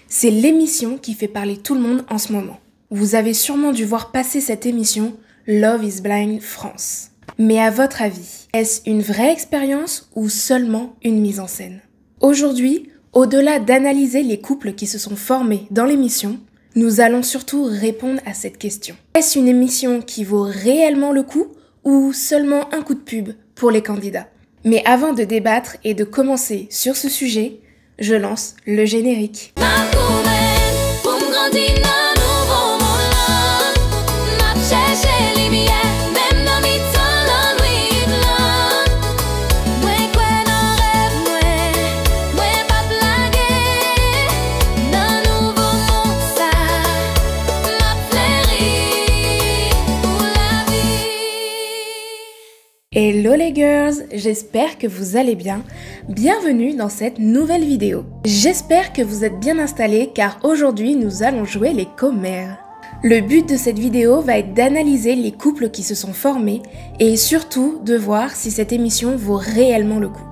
C'est l'émission qui fait parler tout le monde en ce moment. Vous avez sûrement dû voir passer cette émission Love is Blind France. Mais à votre avis, est-ce une vraie expérience ou seulement une mise en scène? Aujourd'hui, au-delà d'analyser les couples qui se sont formés dans l'émission, nous allons surtout répondre à cette question. Est-ce une émission qui vaut réellement le coup ou seulement un coup de pub pour les candidats? Mais avant de débattre et de commencer sur ce sujet, je lance le générique. Hello les girls, j'espère que vous allez bien. Bienvenue dans cette nouvelle vidéo. J'espère que vous êtes bien installés car aujourd'hui nous allons jouer les commères. Le but de cette vidéo va être d'analyser les couples qui se sont formés et surtout de voir si cette émission vaut réellement le coup.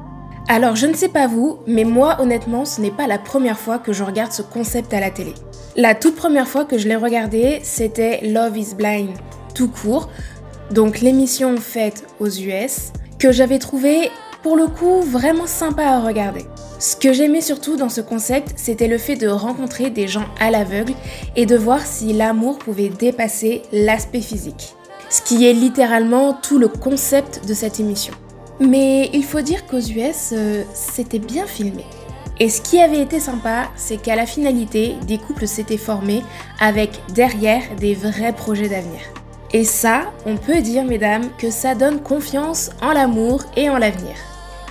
Alors je ne sais pas vous, mais moi honnêtement ce n'est pas la première fois que je regarde ce concept à la télé. La toute première fois que je l'ai regardé, c'était Love is Blind, tout court. Donc l'émission faite aux US, que j'avais trouvé pour le coup vraiment sympa à regarder. Ce que j'aimais surtout dans ce concept, c'était le fait de rencontrer des gens à l'aveugle et de voir si l'amour pouvait dépasser l'aspect physique. Ce qui est littéralement tout le concept de cette émission. Mais il faut dire qu'aux US, c'était bien filmé. Et ce qui avait été sympa, c'est qu'à la finalité, des couples s'étaient formés avec derrière des vrais projets d'avenir. Et ça, on peut dire, mesdames, que ça donne confiance en l'amour et en l'avenir.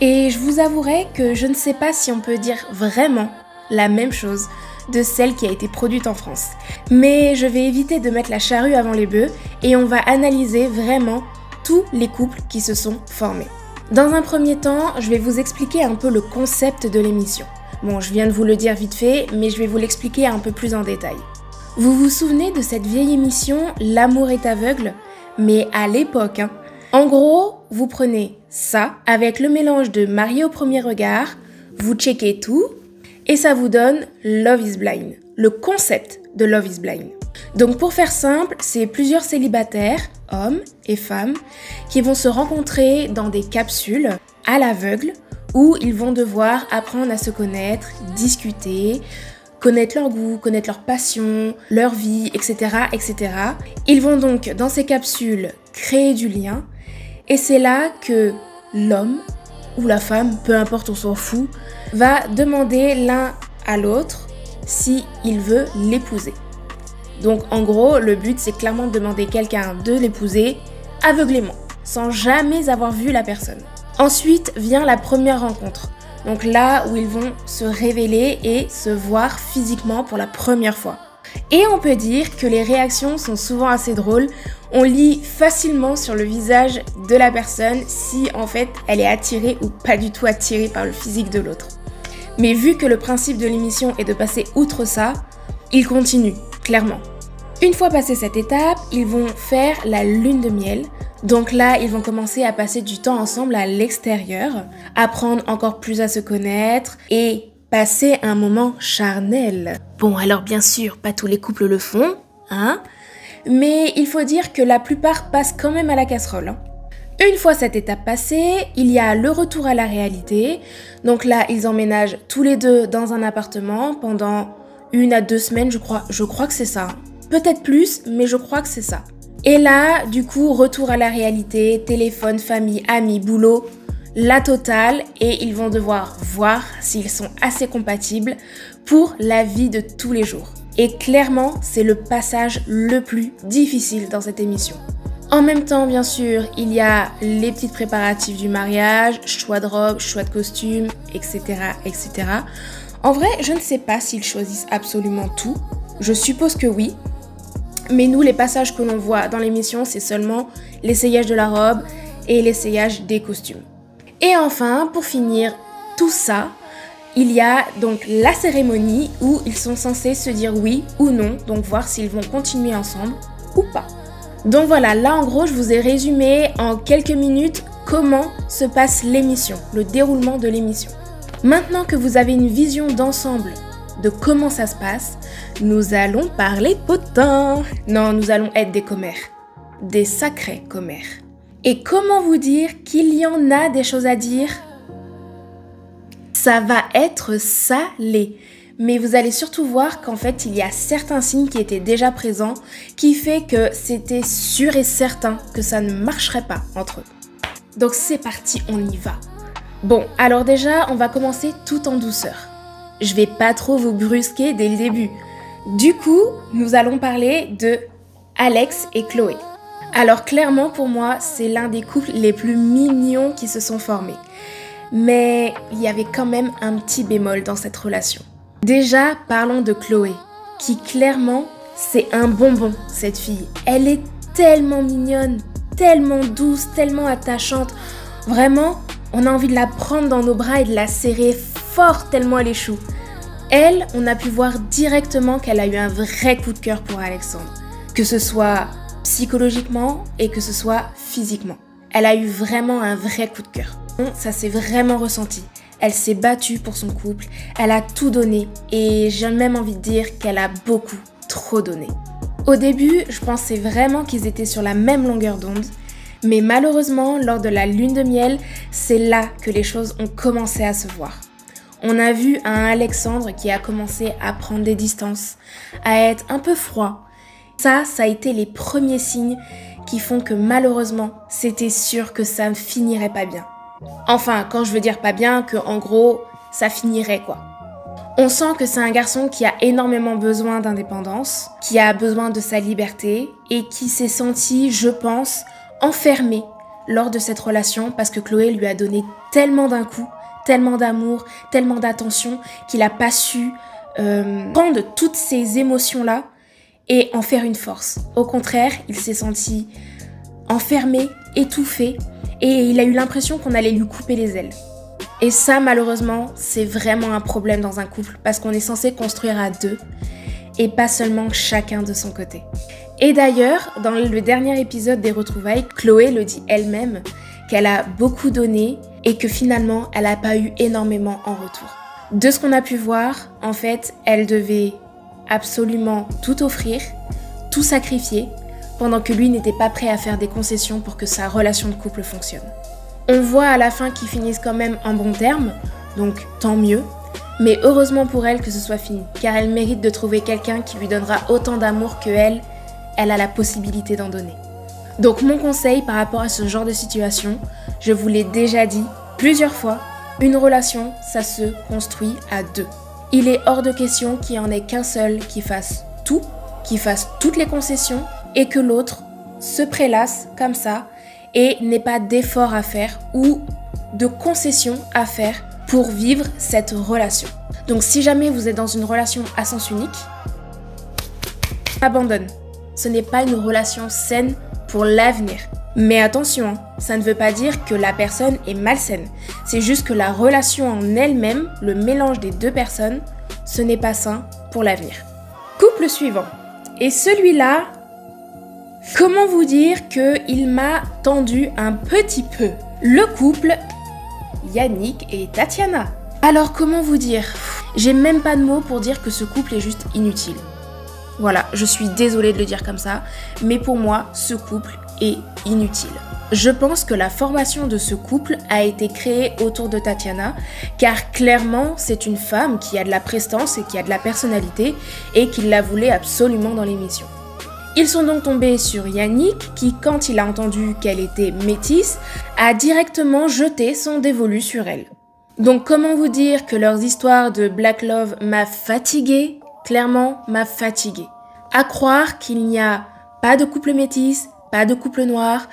Et je vous avouerai que je ne sais pas si on peut dire vraiment la même chose de celle qui a été produite en France. Mais je vais éviter de mettre la charrue avant les bœufs et on va analyser vraiment tous les couples qui se sont formés. Dans un premier temps, je vais vous expliquer un peu le concept de l'émission. Bon, je viens de vous le dire vite fait, mais je vais vous l'expliquer un peu plus en détail. Vous vous souvenez de cette vieille émission L'amour est aveugle? Mais à l'époque, En gros, vous prenez ça avec le mélange de Marié au premier regard, vous checkez tout et ça vous donne Love is Blind, le concept de Love is Blind. Donc pour faire simple, c'est plusieurs célibataires, hommes et femmes, qui vont se rencontrer dans des capsules à l'aveugle où ils vont devoir apprendre à se connaître, discuter, connaître leur goût, connaître leur passion, leur vie, etc., etc. Ils vont donc, dans ces capsules, créer du lien. Et c'est là que l'homme ou la femme, peu importe, on s'en fout, va demander l'un à l'autre si il veut l'épouser. Donc en gros, le but, c'est clairement de demander quelqu'un de l'épouser aveuglément, sans jamais avoir vu la personne. Ensuite vient la première rencontre. Donc là où ils vont se révéler et se voir physiquement pour la première fois. Et on peut dire que les réactions sont souvent assez drôles. On lit facilement sur le visage de la personne si en fait elle est attirée ou pas du tout attirée par le physique de l'autre. Mais vu que le principe de l'émission est de passer outre ça, ils continuent, clairement. Une fois passé cette étape, ils vont faire la lune de miel. Donc là, ils vont commencer à passer du temps ensemble à l'extérieur, apprendre encore plus à se connaître et passer un moment charnel. Bon, alors bien sûr, pas tous les couples le font, hein, mais il faut dire que la plupart passent quand même à la casserole, hein. Une fois cette étape passée, il y a le retour à la réalité. Donc là, ils emménagent tous les deux dans un appartement pendant 1 à 2 semaines, je crois que c'est ça. Peut-être plus, mais je crois que c'est ça. Et là, du coup, retour à la réalité, téléphone, famille, amis, boulot, la totale, et ils vont devoir voir s'ils sont assez compatibles pour la vie de tous les jours. Et clairement, c'est le passage le plus difficile dans cette émission. En même temps, bien sûr, il y a les petits préparatifs du mariage, choix de robe, choix de costume, etc., etc. En vrai, je ne sais pas s'ils choisissent absolument tout. Je suppose que oui. Mais nous, les passages que l'on voit dans l'émission, c'est seulement l'essayage de la robe et l'essayage des costumes. Et enfin, pour finir tout ça, il y a donc la cérémonie où ils sont censés se dire oui ou non, donc voir s'ils vont continuer ensemble ou pas. Donc voilà, là en gros, je vous ai résumé en quelques minutes comment se passe l'émission, le déroulement de l'émission. Maintenant que vous avez une vision d'ensemble de comment ça se passe, nous allons parler potin. Non, nous allons être des commères. Des sacrés commères. Et comment vous dire qu'il y en a des choses à dire? Ça va être salé. Mais vous allez surtout voir qu'en fait, il y a certains signes qui étaient déjà présents qui fait que c'était sûr et certain que ça ne marcherait pas entre eux. Donc c'est parti, on y va. Bon, alors déjà, on va commencer tout en douceur. Je vais pas trop vous brusquer dès le début. Du coup, nous allons parler de Alex et Chloé. Alors clairement, pour moi, c'est l'un des couples les plus mignons qui se sont formés. Mais il y avait quand même un petit bémol dans cette relation. Déjà, parlons de Chloé, qui clairement, c'est un bonbon, cette fille. Elle est tellement mignonne, tellement douce, tellement attachante. Vraiment, on a envie de la prendre dans nos bras et de la serrer fort tellement elle est chou. Elle, on a pu voir directement qu'elle a eu un vrai coup de cœur pour Alexandre. Que ce soit psychologiquement et que ce soit physiquement. Elle a eu vraiment un vrai coup de cœur. Ça s'est vraiment ressenti. Elle s'est battue pour son couple, elle a tout donné et j'ai même envie de dire qu'elle a beaucoup trop donné. Au début, je pensais vraiment qu'ils étaient sur la même longueur d'onde, mais malheureusement, lors de la lune de miel, c'est là que les choses ont commencé à se voir. On a vu un Alexandre qui a commencé à prendre des distances, à être un peu froid. Ça a été les premiers signes qui font que malheureusement, c'était sûr que ça ne finirait pas bien. Enfin, quand je veux dire pas bien, que en gros, ça finirait quoi. On sent que c'est un garçon qui a énormément besoin d'indépendance, qui a besoin de sa liberté et qui s'est senti, je pense, enfermé lors de cette relation parce que Chloé lui a donné tellement d'un coup, tellement d'amour, tellement d'attention qu'il n'a pas su prendre toutes ces émotions-là et en faire une force. Au contraire, il s'est senti enfermé, étouffé et il a eu l'impression qu'on allait lui couper les ailes. Et ça, malheureusement, c'est vraiment un problème dans un couple parce qu'on est censé construire à deux et pas seulement chacun de son côté. Et d'ailleurs, dans le dernier épisode des retrouvailles, Chloé le dit elle-même qu'elle a beaucoup donné et que finalement, elle n'a pas eu énormément en retour. De ce qu'on a pu voir, en fait, elle devait absolument tout offrir, tout sacrifier, pendant que lui n'était pas prêt à faire des concessions pour que sa relation de couple fonctionne. On voit à la fin qu'ils finissent quand même en bons termes, donc tant mieux, mais heureusement pour elle que ce soit fini, car elle mérite de trouver quelqu'un qui lui donnera autant d'amour que elle a la possibilité d'en donner. Donc mon conseil par rapport à ce genre de situation, je vous l'ai déjà dit plusieurs fois, une relation, ça se construit à deux. Il est hors de question qu'il n'y en ait qu'un seul qui fasse tout, qui fasse toutes les concessions, et que l'autre se prélasse comme ça et n'ait pas d'effort à faire ou de concessions à faire pour vivre cette relation. Donc si jamais vous êtes dans une relation à sens unique, abandonne. Ce n'est pas une relation saine pour l'avenir. Mais attention, ça ne veut pas dire que la personne est malsaine. C'est juste que la relation en elle-même, le mélange des deux personnes, ce n'est pas sain pour l'avenir. Couple suivant. Et celui-là, comment vous dire qu'il m'a tendu un petit peu. Le couple Yannick et Tatiana. Alors comment vous dire? J'ai même pas de mots pour dire que ce couple est juste inutile. Voilà, je suis désolée de le dire comme ça, mais pour moi, ce couple est inutile. Je pense que la formation de ce couple a été créée autour de Tatiana, car clairement, c'est une femme qui a de la prestance et qui a de la personnalité et qui la voulait absolument dans l'émission. Ils sont donc tombés sur Yannick qui, quand il a entendu qu'elle était métisse, a directement jeté son dévolu sur elle. Donc comment vous dire que leurs histoires de Black Love m'a fatiguée, clairement m'a fatiguée. À croire qu'il n'y a pas de couple métis, pas de couple noir.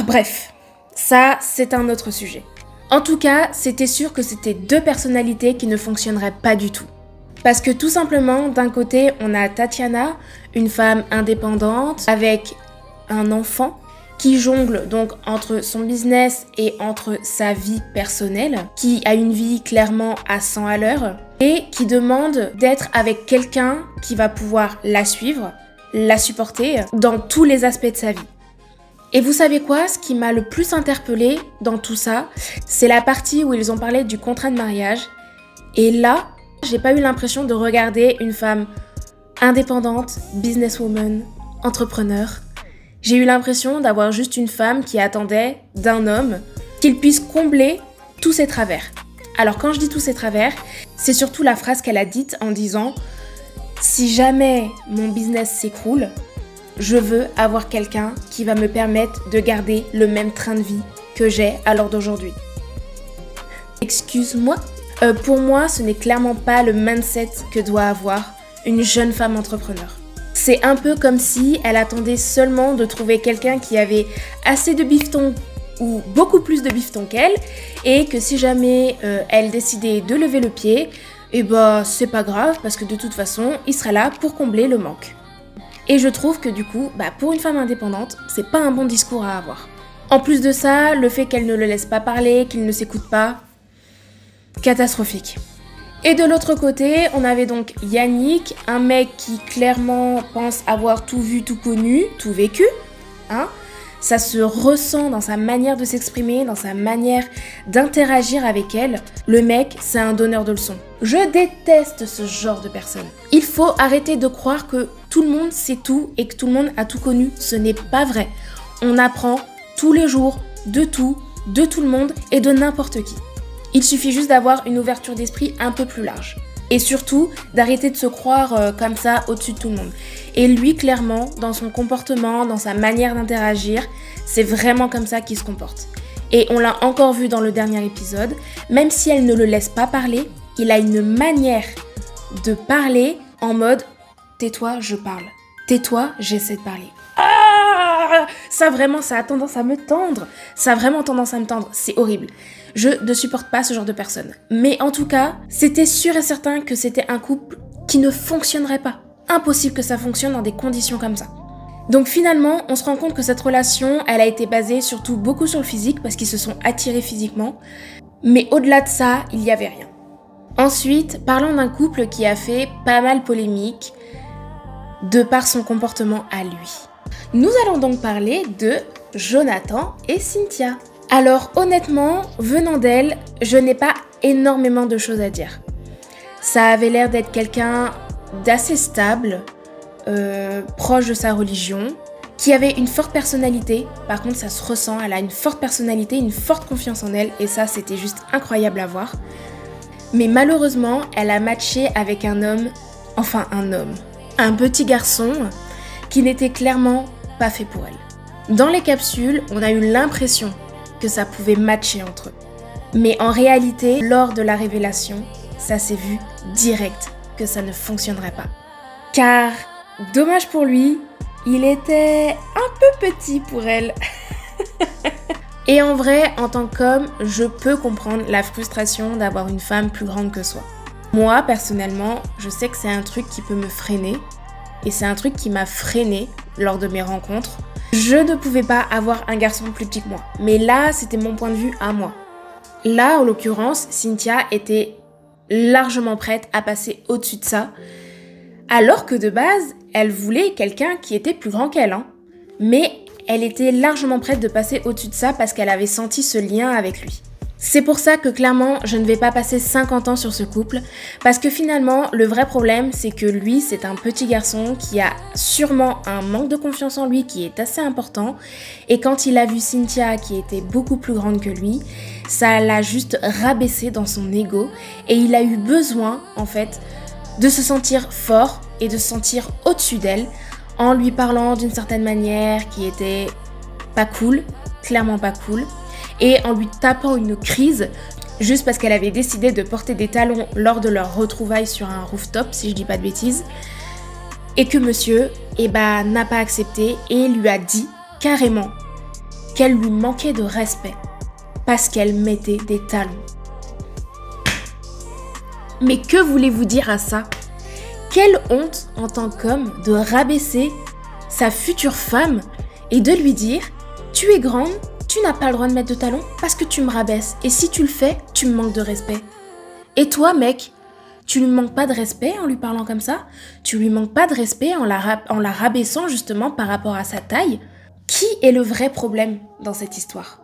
Bref, ça c'est un autre sujet. En tout cas, c'était sûr que c'était deux personnalités qui ne fonctionneraient pas du tout. Parce que tout simplement, d'un côté, on a Tatiana, une femme indépendante avec un enfant qui jongle donc entre son business et entre sa vie personnelle, qui a une vie clairement à 100 à l'heure et qui demande d'être avec quelqu'un qui va pouvoir la suivre, la supporter dans tous les aspects de sa vie. Et vous savez quoi? Ce qui m'a le plus interpellée dans tout ça, c'est la partie où ils ont parlé du contrat de mariage. Et là, J'ai pas eu l'impression de regarder une femme indépendante, businesswoman, entrepreneur. J'ai eu l'impression d'avoir juste une femme qui attendait d'un homme qu'il puisse combler tous ses travers. Alors quand je dis tous ses travers, c'est surtout la phrase qu'elle a dite en disant « Si jamais mon business s'écroule, je veux avoir quelqu'un qui va me permettre de garder le même train de vie que j'ai à l'heure d'aujourd'hui. » Excuse-moi, pour moi, ce n'est clairement pas le mindset que doit avoir une jeune femme entrepreneur. C'est un peu comme si elle attendait seulement de trouver quelqu'un qui avait assez de bifton ou beaucoup plus de bifton qu'elle et que si jamais elle décidait de lever le pied, et bah c'est pas grave parce que de toute façon, il sera là pour combler le manque. Et je trouve que du coup, pour une femme indépendante, c'est pas un bon discours à avoir. En plus de ça, le fait qu'elle ne le laisse pas parler, qu'il ne s'écoute pas, catastrophique. Et de l'autre côté, on avait donc Yannick, un mec qui clairement pense avoir tout vu, tout connu, tout vécu. Ça se ressent dans sa manière de s'exprimer, dans sa manière d'interagir avec elle. Le mec, c'est un donneur de leçons. Je déteste ce genre de personne. Il faut arrêter de croire que tout le monde sait tout et que tout le monde a tout connu. Ce n'est pas vrai. On apprend tous les jours de tout le monde et de n'importe qui. Il suffit juste d'avoir une ouverture d'esprit un peu plus large. Et surtout, d'arrêter de se croire comme ça au-dessus de tout le monde. Et lui, clairement, dans son comportement, dans sa manière d'interagir, c'est vraiment comme ça qu'il se comporte. Et on l'a encore vu dans le dernier épisode, même si elle ne le laisse pas parler, il a une manière de parler en mode « tais-toi, je parle. Tais-toi, j'essaie de parler. » Ça a tendance à me tendre. Ça a vraiment tendance à me tendre. C'est horrible. Je ne supporte pas ce genre de personne. Mais en tout cas, c'était sûr et certain que c'était un couple qui ne fonctionnerait pas. Impossible que ça fonctionne dans des conditions comme ça. Donc finalement, on se rend compte que cette relation, elle a été basée surtout beaucoup sur le physique parce qu'ils se sont attirés physiquement. Mais au-delà de ça, il n'y avait rien. Ensuite, parlons d'un couple qui a fait pas mal polémique de par son comportement à lui. Nous allons donc parler de Jonathan et Cynthia. Alors honnêtement, venant d'elle, je n'ai pas énormément de choses à dire. Ça avait l'air d'être quelqu'un d'assez stable, proche de sa religion, qui avait une forte personnalité. Par contre, ça se ressent, elle a une forte personnalité, une forte confiance en elle, et ça, c'était juste incroyable à voir. Mais malheureusement, elle a matché avec un petit garçon qui n'était clairement pas fait pour elle. Dans les capsules, on a eu l'impression que ça pouvait matcher entre eux. Mais en réalité, lors de la révélation, ça s'est vu direct que ça ne fonctionnerait pas. Car, dommage pour lui, il était un peu petit pour elle. Et en vrai, en tant qu'homme, je peux comprendre la frustration d'avoir une femme plus grande que soi. Moi, personnellement, je sais que c'est un truc qui peut me freiner. Et c'est un truc qui m'a freinée lors de mes rencontres. Je ne pouvais pas avoir un garçon plus petit que moi. Mais là, c'était mon point de vue à moi. Là, en l'occurrence, Cynthia était largement prête à passer au-dessus de ça. Alors que de base, elle voulait quelqu'un qui était plus grand qu'elle. Mais elle était largement prête de passer au-dessus de ça parce qu'elle avait senti ce lien avec lui. C'est pour ça que clairement, je ne vais pas passer 50 ans sur ce couple, parce que finalement, le vrai problème, c'est que lui, c'est un petit garçon qui a sûrement un manque de confiance en lui qui est assez important, et quand il a vu Cynthia qui était beaucoup plus grande que lui, ça l'a juste rabaissé dans son ego, et il a eu besoin, en fait, de se sentir fort et de se sentir au-dessus d'elle, en lui parlant d'une certaine manière qui était pas cool, clairement pas cool, et en lui tapant une crise juste parce qu'elle avait décidé de porter des talons lors de leur retrouvailles sur un rooftop, si je dis pas de bêtises, et que monsieur n'a pas accepté et lui a dit carrément qu'elle lui manquait de respect parce qu'elle mettait des talons. Mais que voulez-vous dire à ça? Quelle honte en tant qu'homme de rabaisser sa future femme et de lui dire « Tu es grande, tu n'as pas le droit de mettre de talons parce que tu me rabaisses. Et si tu le fais, tu me manques de respect. » Et toi, mec, tu lui manques pas de respect en lui parlant comme ça? Tu lui manques pas de respect en la rabaissant justement par rapport à sa taille? Qui est le vrai problème dans cette histoire?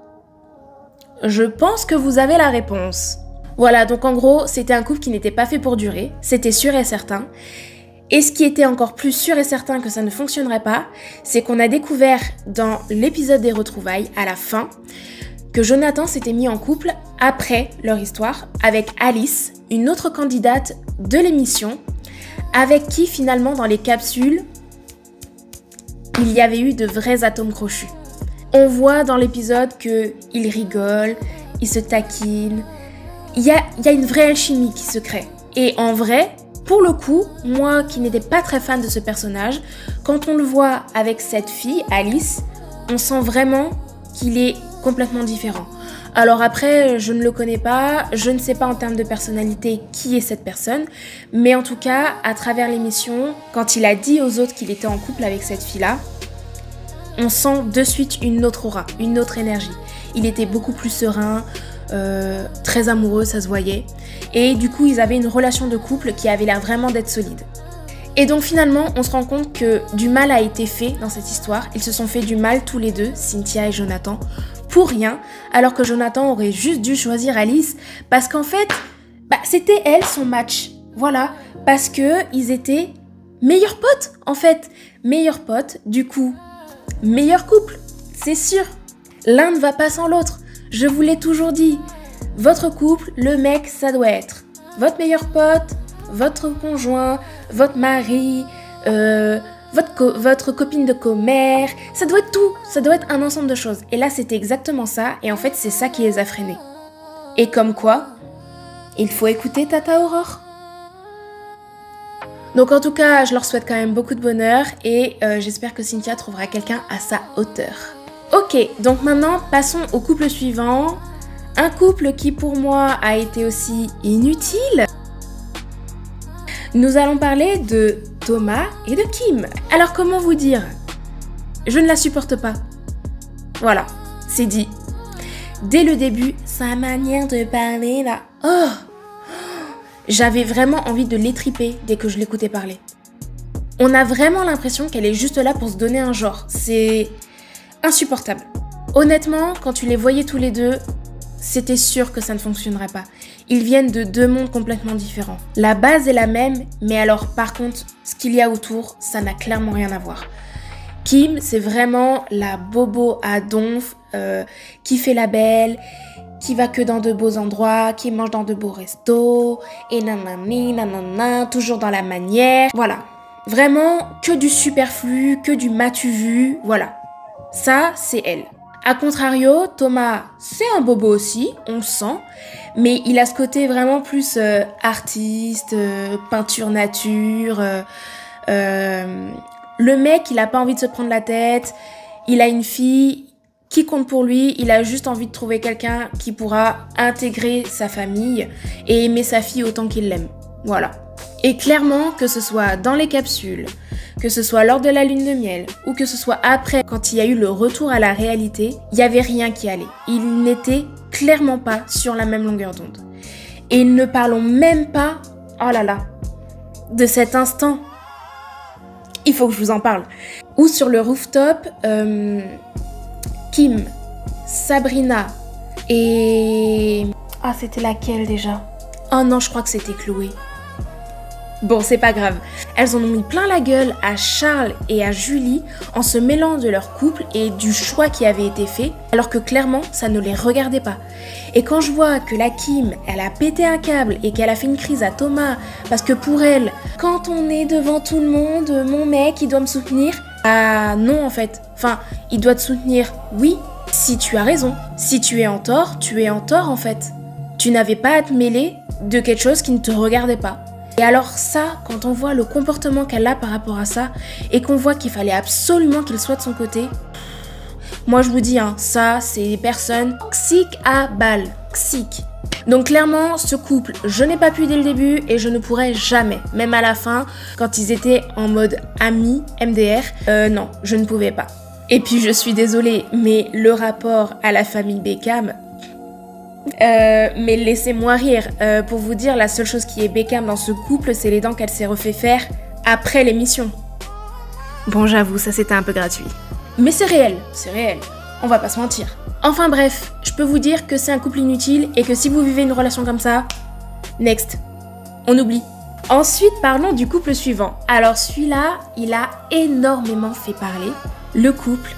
Je pense que vous avez la réponse. Voilà, donc en gros, c'était un couple qui n'était pas fait pour durer, c'était sûr et certain. Et ce qui était encore plus sûr et certain que ça ne fonctionnerait pas, c'est qu'on a découvert dans l'épisode des retrouvailles, à la fin, que Jonathan s'était mis en couple après leur histoire avec Alice, une autre candidate de l'émission, avec qui finalement dans les capsules, il y avait eu de vrais atomes crochus. On voit dans l'épisode qu'ils rigolent, ils se taquinent, il y a une vraie alchimie qui se crée. Et en vrai, pour le coup, moi qui n'étais pas très fan de ce personnage, quand on le voit avec cette fille, Alice, on sent vraiment qu'il est complètement différent. Alors après, je ne le connais pas, je ne sais pas en termes de personnalité qui est cette personne, mais en tout cas, à travers l'émission, quand il a dit aux autres qu'il était en couple avec cette fille-là, on sent de suite une autre aura, une autre énergie. Il était beaucoup plus serein, très amoureux, ça se voyait. Et du coup, ils avaient une relation de couple qui avait l'air vraiment d'être solide. Et donc finalement, on se rend compte que du mal a été fait dans cette histoire. Ils se sont fait du mal tous les deux, Cynthia et Jonathan, pour rien, alors que Jonathan aurait juste dû choisir Alice, parce qu'en fait, c'était elle son match. Voilà, parce que ils étaient meilleurs potes, en fait. Meilleurs potes, du coup, meilleur couple, c'est sûr. L'un ne va pas sans l'autre. Je vous l'ai toujours dit, votre couple, le mec, ça doit être votre meilleur pote, votre conjoint, votre mari, votre copine de commère, ça doit être tout, ça doit être un ensemble de choses. Et là, c'était exactement ça, et en fait, c'est ça qui les a freinés. Et comme quoi, il faut écouter Tata Aurore. Donc en tout cas, je leur souhaite quand même beaucoup de bonheur, et j'espère que Cynthia trouvera quelqu'un à sa hauteur. Ok, donc maintenant, passons au couple suivant. Un couple qui pour moi a été aussi inutile. Nous allons parler de Thomas et de Kim. Alors comment vous dire? Je ne la supporte pas. Voilà, c'est dit. Dès le début, sa manière de parler là, oh, j'avais vraiment envie de l'étriper dès que je l'écoutais parler. On a vraiment l'impression qu'elle est juste là pour se donner un genre. C'est insupportable. Honnêtement, quand tu les voyais tous les deux, c'était sûr que ça ne fonctionnerait pas. Ils viennent de deux mondes complètement différents. La base est la même, mais alors par contre, ce qu'il y a autour, ça n'a clairement rien à voir. Kim, c'est vraiment la bobo à donf, qui fait la belle, qui va que dans de beaux endroits, qui mange dans de beaux restos, et nanani, nanana, toujours dans la manière. Voilà. Vraiment, que du superflu, que du m'as-tu vu, voilà. Ça, c'est elle. A contrario, Thomas, c'est un bobo aussi, on le sent, mais il a ce côté vraiment plus artiste, peinture nature. Le mec, il a pas envie de se prendre la tête, il a une fille qui compte pour lui, il a juste envie de trouver quelqu'un qui pourra intégrer sa famille et aimer sa fille autant qu'il l'aime. Voilà. Et clairement, que ce soit dans les capsules, que ce soit lors de la lune de miel, ou que ce soit après, quand il y a eu le retour à la réalité, il n'y avait rien qui allait. Ils n'étaient clairement pas sur la même longueur d'onde. Et ne parlons même pas, oh là là, de cet instant. Il faut que je vous en parle. Ou sur le rooftop, Kim, Sabrina et... Ah, c'était laquelle déjà? Oh non, je crois que c'était Chloé. Bon, c'est pas grave. Elles en ont mis plein la gueule à Charles et à Julie en se mêlant de leur couple et du choix qui avait été fait, alors que clairement, ça ne les regardait pas. Et quand je vois que la Kim, elle a pété un câble et qu'elle a fait une crise à Thomas, parce que pour elle, quand on est devant tout le monde, mon mec, il doit me soutenir. Ah non, en fait. Enfin, il doit te soutenir, oui, si tu as raison. Si tu es en tort, tu es en tort, en fait. Tu n'avais pas à te mêler de quelque chose qui ne te regardait pas. Et alors ça, quand on voit le comportement qu'elle a par rapport à ça, et qu'on voit qu'il fallait absolument qu'il soit de son côté, moi je vous dis, hein, ça c'est des personnes toxiques à balle, toxiques. Donc clairement, ce couple, je n'ai pas pu dès le début et je ne pourrai jamais, même à la fin, quand ils étaient en mode amis, MDR, non, je ne pouvais pas. Et puis je suis désolée, mais le rapport à la famille Beckham... mais laissez-moi rire, pour vous dire, la seule chose qui est Beckham dans ce couple, c'est les dents qu'elle s'est refait faire après l'émission. Bon, j'avoue, ça c'était un peu gratuit. Mais c'est réel, on va pas se mentir. Enfin bref, je peux vous dire que c'est un couple inutile et que si vous vivez une relation comme ça, next, on oublie. Ensuite, parlons du couple suivant. Alors celui-là, il a énormément fait parler. Le couple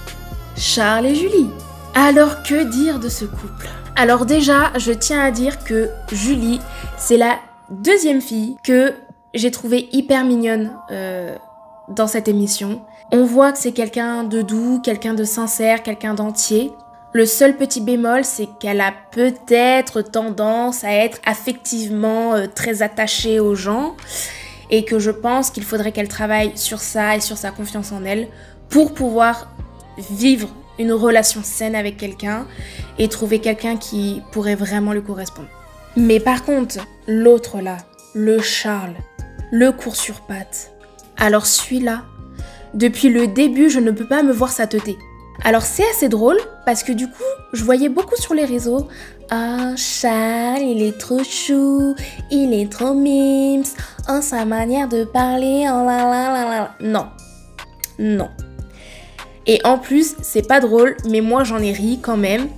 Charles et Julie. Alors que dire de ce couple? Alors déjà, je tiens à dire que Julie, c'est la deuxième fille que j'ai trouvée hyper mignonne dans cette émission. On voit que c'est quelqu'un de doux, quelqu'un de sincère, quelqu'un d'entier. Le seul petit bémol, c'est qu'elle a peut-être tendance à être affectivement très attachée aux gens et que je pense qu'il faudrait qu'elle travaille sur ça et sur sa confiance en elle pour pouvoir vivre une relation saine avec quelqu'un et trouver quelqu'un qui pourrait vraiment lui correspondre. Mais par contre, l'autre là, le Charles, le court sur pattes, alors celui-là, depuis le début, je ne peux pas me voir sa teuté. Alors c'est assez drôle parce que du coup, je voyais beaucoup sur les réseaux « Oh, Charles, il est trop chou, il est trop mimes, oh, sa manière de parler, oh là là là là. » Non, non. Et en plus, c'est pas drôle, mais moi j'en ai ri quand même.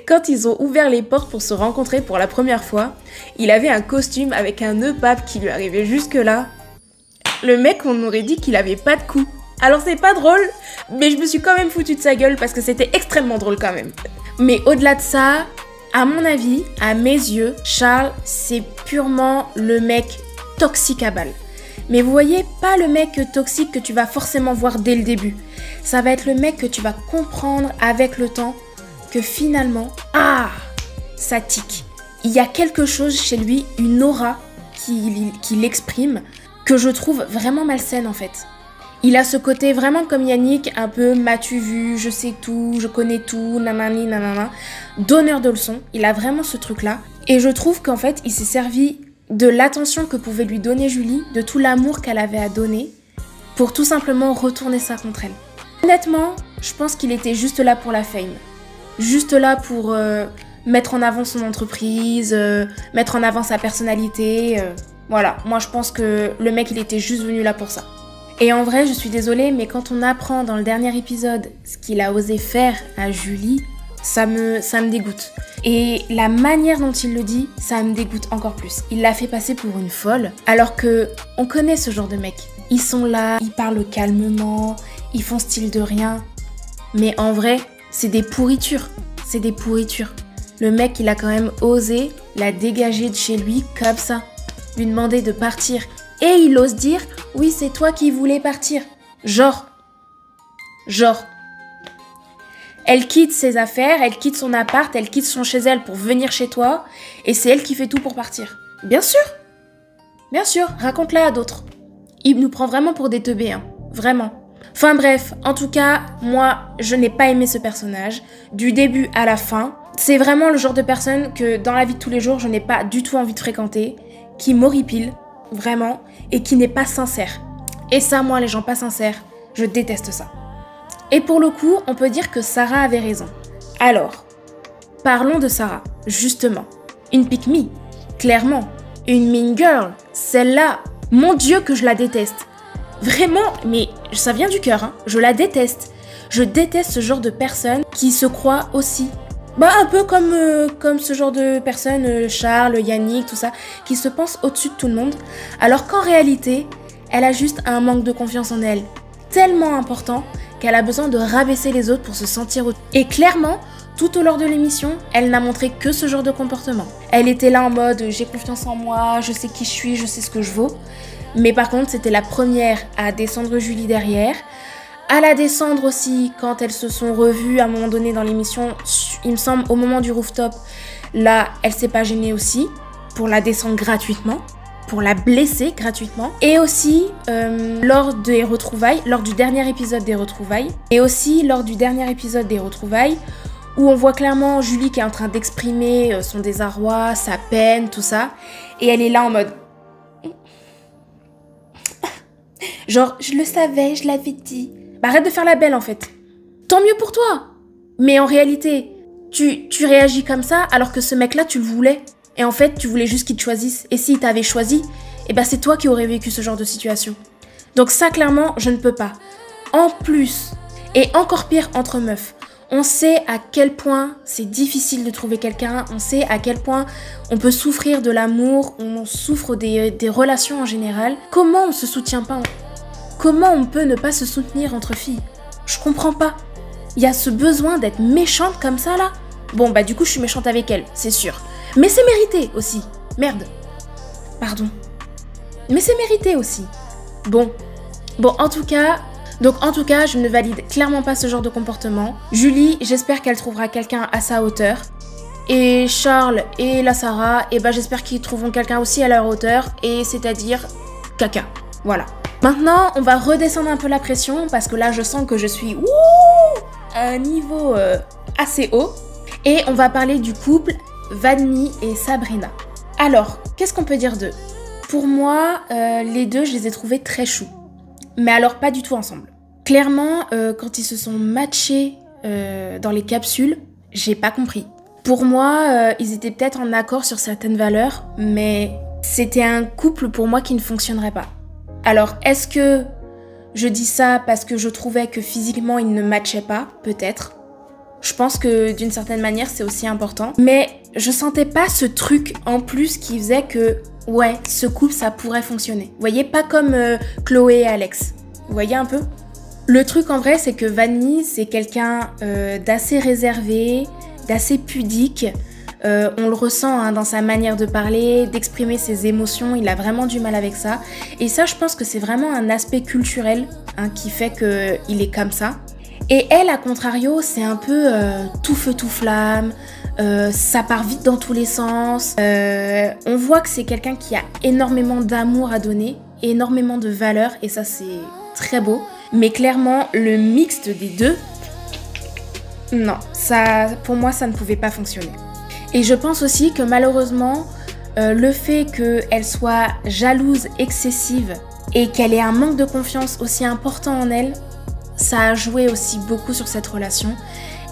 Quand ils ont ouvert les portes pour se rencontrer pour la première fois, il avait un costume avec un nœud pape qui lui arrivait jusque là. Le mec, on aurait dit qu'il avait pas de cou. Alors c'est pas drôle, mais je me suis quand même foutu de sa gueule parce que c'était extrêmement drôle quand même. Mais au-delà de ça, à mon avis, à mes yeux, Charles, c'est purement le mec toxique à balle. Mais vous voyez, pas le mec toxique que tu vas forcément voir dès le début. Ça va être le mec que tu vas comprendre avec le temps que finalement, ça tique. Il y a quelque chose chez lui, une aura qu'il exprime, que je trouve vraiment malsaine en fait. Il a ce côté vraiment comme Yannick, un peu m'as-tu vu, je sais tout, je connais tout, nanani nanana, donneur de leçons. Il a vraiment ce truc-là. Et je trouve qu'en fait, il s'est servi de l'attention que pouvait lui donner Julie, de tout l'amour qu'elle avait à donner, pour tout simplement retourner ça contre elle. Honnêtement, je pense qu'il était juste là pour la fame. Juste là pour mettre en avant son entreprise, mettre en avant sa personnalité. Voilà, moi je pense que le mec il était juste venu là pour ça. Et en vrai, je suis désolée, mais quand on apprend dans le dernier épisode ce qu'il a osé faire à Julie, ça me dégoûte. Et la manière dont il le dit, ça me dégoûte encore plus. Il l'a fait passer pour une folle, alors que on connaît ce genre de mecs. Ils sont là, ils parlent calmement, ils font style de rien. Mais en vrai, c'est des pourritures. C'est des pourritures. Le mec, il a quand même osé la dégager de chez lui comme ça. Lui demander de partir. Et il ose dire, oui, c'est toi qui voulais partir. Genre. Elle quitte ses affaires, elle quitte son appart, elle quitte son chez elle pour venir chez toi. Et c'est elle qui fait tout pour partir. Bien sûr. Bien sûr, raconte-la à d'autres. Il nous prend vraiment pour des teubés, hein. Vraiment. Enfin bref, en tout cas, moi, je n'ai pas aimé ce personnage. Du début à la fin. C'est vraiment le genre de personne que dans la vie de tous les jours, je n'ai pas du tout envie de fréquenter. Qui m'horripile, vraiment, et qui n'est pas sincère. Et ça, moi, les gens pas sincères, je déteste ça. Et pour le coup, on peut dire que Sarah avait raison. Alors, parlons de Sarah, justement. Une pick-me, clairement. Une mean girl, celle-là, mon Dieu que je la déteste. Vraiment, mais ça vient du cœur, hein. Je la déteste. Je déteste ce genre de personne qui se croit aussi. Bah un peu comme ce genre de personnes, Charles, Yannick, tout ça, qui se pensent au-dessus de tout le monde, alors qu'en réalité, elle a juste un manque de confiance en elle tellement important qu'elle a besoin de rabaisser les autres pour se sentir au-dessus. Et clairement, tout au long de l'émission, elle n'a montré que ce genre de comportement. Elle était là en mode « j'ai confiance en moi, je sais qui je suis, je sais ce que je vaux ». Mais par contre, c'était la première à descendre Julie derrière, à la descendre aussi quand elles se sont revues à un moment donné dans l'émission, il me semble au moment du rooftop, là elle s'est pas gênée aussi pour la descendre gratuitement, pour la blesser gratuitement, et aussi lors des retrouvailles, lors du dernier épisode des retrouvailles, où on voit clairement Julie qui est en train d'exprimer son désarroi, sa peine, tout ça, et elle est là en mode genre je le savais, je l'avais dit. Bah arrête de faire la belle en fait. Tant mieux pour toi. Mais en réalité, tu réagis comme ça alors que ce mec-là, tu le voulais. Et en fait, tu voulais juste qu'il te choisisse. Et s'il t'avait choisi, eh ben c'est toi qui aurais vécu ce genre de situation. Donc ça, clairement, je ne peux pas. En plus, Et encore pire entre meufs. On sait à quel point c'est difficile de trouver quelqu'un, on sait à quel point on peut souffrir de l'amour, on souffre des relations en général. Comment on se soutient pas? Comment on peut ne pas se soutenir entre filles? Je comprends pas. Il y a ce besoin d'être méchante comme ça là. Bon bah du coup je suis méchante avec elle, c'est sûr. Mais c'est mérité aussi. Merde. Pardon. Mais c'est mérité aussi. Bon, en tout cas, je ne valide clairement pas ce genre de comportement. Julie, j'espère qu'elle trouvera quelqu'un à sa hauteur. Et Charles et la Sarah, et bah j'espère qu'ils trouveront quelqu'un aussi à leur hauteur, et c'est-à-dire caca. Voilà. Maintenant, on va redescendre un peu la pression parce que là, je sens que je suis à un niveau assez haut. Et on va parler du couple Vanny et Sabrina. Alors, qu'est-ce qu'on peut dire d'eux? Pour moi, les deux, je les ai trouvés très choux. Mais alors, pas du tout ensemble. Clairement, quand ils se sont matchés dans les capsules, j'ai pas compris. Pour moi, ils étaient peut-être en accord sur certaines valeurs, mais c'était un couple pour moi qui ne fonctionnerait pas. Alors, est-ce que je dis ça parce que je trouvais que physiquement, ils ne matchaient pas? Peut-être. Je pense que d'une certaine manière, c'est aussi important. Mais je sentais pas ce truc en plus qui faisait que, ouais, ce couple, ça pourrait fonctionner. Vous voyez, pas comme Chloé et Alex. Vous voyez un peu? Le truc en vrai, c'est que Vanny, c'est quelqu'un d'assez réservé, d'assez pudique. On le ressent dans sa manière de parler, d'exprimer ses émotions, il a vraiment du mal avec ça. Et ça, je pense que c'est vraiment un aspect culturel qui fait qu'il est comme ça. Et elle, à contrario, c'est un peu tout feu tout flamme, ça part vite dans tous les sens. On voit que c'est quelqu'un qui a énormément d'amour à donner, énormément de valeur, et ça c'est très beau. Mais clairement, le mixte des deux, non, ça, pour moi, ça ne pouvait pas fonctionner. Et je pense aussi que malheureusement, le fait qu'elle soit jalouse, excessive, et qu'elle ait un manque de confiance aussi important en elle, ça a joué aussi beaucoup sur cette relation.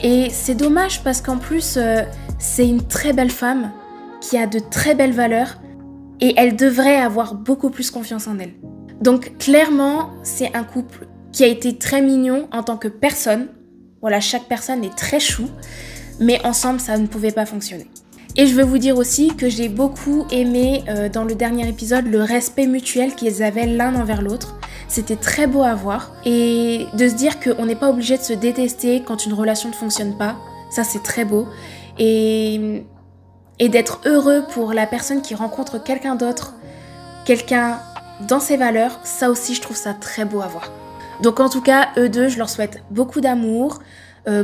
Et c'est dommage parce qu'en plus, c'est une très belle femme qui a de très belles valeurs et elle devrait avoir beaucoup plus confiance en elle. Donc clairement, c'est un couple qui a été très mignon en tant que personne. Voilà, chaque personne est très chou, mais ensemble, ça ne pouvait pas fonctionner. Et je veux vous dire aussi que j'ai beaucoup aimé dans le dernier épisode le respect mutuel qu'ils avaient l'un envers l'autre. C'était très beau à voir. Et de se dire qu'on n'est pas obligé de se détester quand une relation ne fonctionne pas, ça c'est très beau. Et d'être heureux pour la personne qui rencontre quelqu'un d'autre, quelqu'un dans ses valeurs, ça aussi je trouve ça très beau à voir. Donc en tout cas, eux deux, je leur souhaite beaucoup d'amour,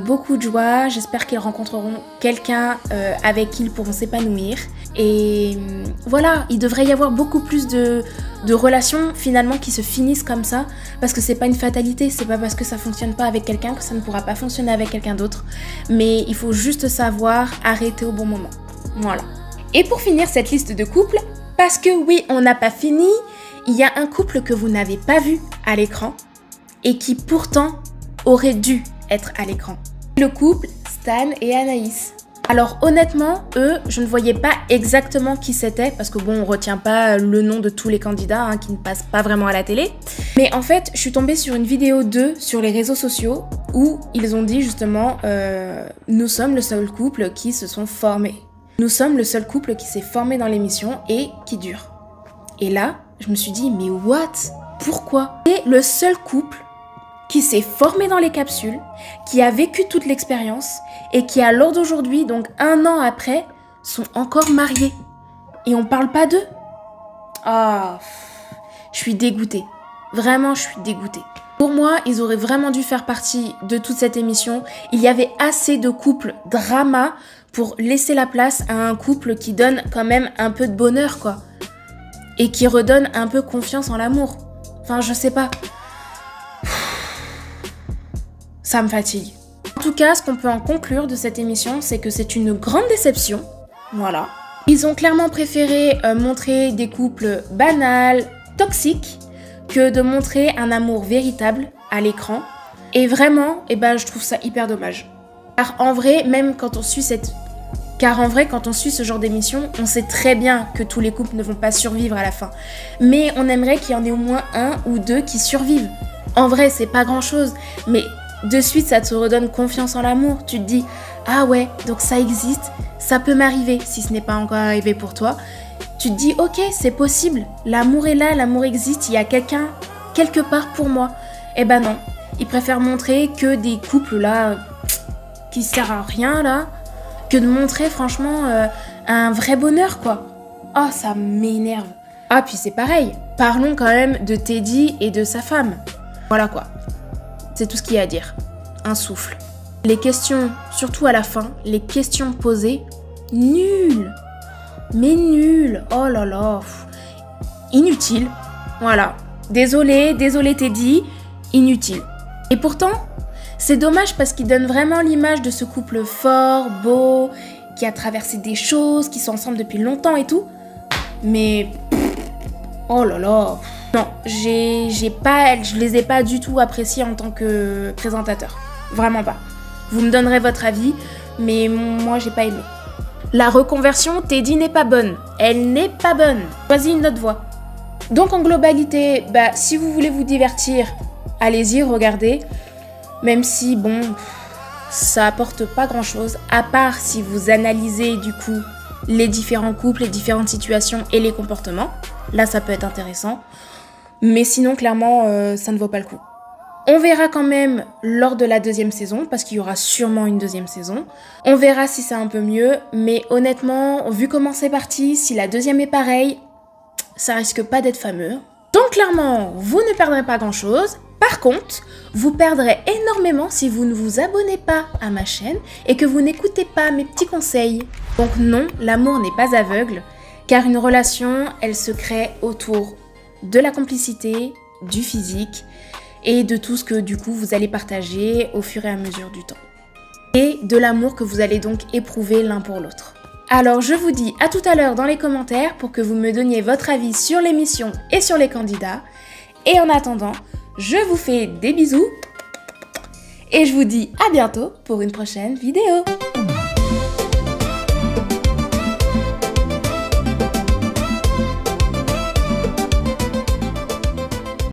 beaucoup de joie. J'espère qu'ils rencontreront quelqu'un avec qui ils pourront s'épanouir. Et voilà, il devrait y avoir beaucoup plus de relations finalement qui se finissent comme ça, parce que c'est pas une fatalité, c'est pas parce que ça fonctionne pas avec quelqu'un que ça ne pourra pas fonctionner avec quelqu'un d'autre. Mais il faut juste savoir arrêter au bon moment. Voilà. Et pour finir cette liste de couples, parce que oui, on n'a pas fini, il y a un couple que vous n'avez pas vu à l'écran et qui pourtant aurait dû être à l'écran. Le couple Stan et Anaïs. Alors honnêtement, eux, je ne voyais pas exactement qui c'était, parce que bon, on retient pas le nom de tous les candidats qui ne passent pas vraiment à la télé. Mais en fait, je suis tombée sur une vidéo d'eux sur les réseaux sociaux où ils ont dit justement « Nous sommes le seul couple qui se sont formés. Nous sommes le seul couple qui s'est formé dans l'émission et qui dure. » Et là, je me suis dit « Mais what? Pourquoi ?» C'est le seul couple qui s'est formé dans les capsules, qui a vécu toute l'expérience et qui à l'heure d'aujourd'hui, donc 1 an après, sont encore mariés. Et on parle pas d'eux. Ah, je suis dégoûtée. Vraiment, je suis dégoûtée. Pour moi, ils auraient vraiment dû faire partie de toute cette émission. Il y avait assez de couples drama pour laisser la place à un couple qui donne quand même un peu de bonheur, quoi. Et qui redonne un peu confiance en l'amour. Enfin, je sais pas. Ça me fatigue. En tout cas, ce qu'on peut en conclure de cette émission, c'est que c'est une grande déception. Voilà. Ils ont clairement préféré montrer des couples banals, toxiques, que de montrer un amour véritable à l'écran. Et vraiment, je trouve ça hyper dommage. Car en vrai, quand on suit ce genre d'émission, on sait très bien que tous les couples ne vont pas survivre à la fin. Mais on aimerait qu'il y en ait au moins 1 ou 2 qui survivent. En vrai, c'est pas grand chose, mais De suite, ça te redonne confiance en l'amour. Tu te dis, ah ouais, donc ça existe, ça peut m'arriver si ce n'est pas encore arrivé pour toi. Tu te dis, ok, c'est possible, l'amour est là, l'amour existe, il y a quelqu'un quelque part pour moi. Eh ben non, ils préfèrent montrer que des couples là, qui servent à rien là, que de montrer franchement un vrai bonheur quoi. Oh, ça m'énerve. Ah, puis c'est pareil, parlons quand même de Teddy et de sa femme. Voilà quoi, c'est tout ce qu'il y a à dire. Un souffle. Les questions, surtout à la fin, les questions posées, nulles. Mais nulles. Oh là là. Inutile. Voilà. Désolé Teddy, inutile. Et pourtant, c'est dommage parce qu'il donne vraiment l'image de ce couple fort, beau, qui a traversé des choses, qui sont ensemble depuis longtemps et tout. Mais... oh là là. Non, je les ai pas du tout appréciés en tant que présentateur. Vraiment pas. Vous me donnerez votre avis, mais moi j'ai pas aimé. La reconversion, Teddy n'est pas bonne. Elle n'est pas bonne. Choisis une autre voie. Donc en globalité, si vous voulez vous divertir, allez-y, regardez. Même si, bon, ça apporte pas grand-chose, à part si vous analysez du coup les différents couples, les différentes situations et les comportements. Là, ça peut être intéressant. Mais sinon, clairement, ça ne vaut pas le coup. On verra quand même lors de la deuxième saison, parce qu'il y aura sûrement une deuxième saison. On verra si c'est un peu mieux, mais honnêtement, vu comment c'est parti, si la deuxième est pareille, ça risque pas d'être fameux. Donc clairement, vous ne perdrez pas grand-chose. Par contre, vous perdrez énormément si vous ne vous abonnez pas à ma chaîne et que vous n'écoutez pas mes petits conseils. Donc non, l'amour n'est pas aveugle, car une relation, elle se crée autour de la complicité, du physique et de tout ce que du coup vous allez partager au fur et à mesure du temps. Et de l'amour que vous allez donc éprouver l'un pour l'autre. Alors je vous dis à tout à l'heure dans les commentaires pour que vous me donniez votre avis sur l'émission et sur les candidats. Et en attendant, je vous fais des bisous et je vous dis à bientôt pour une prochaine vidéo.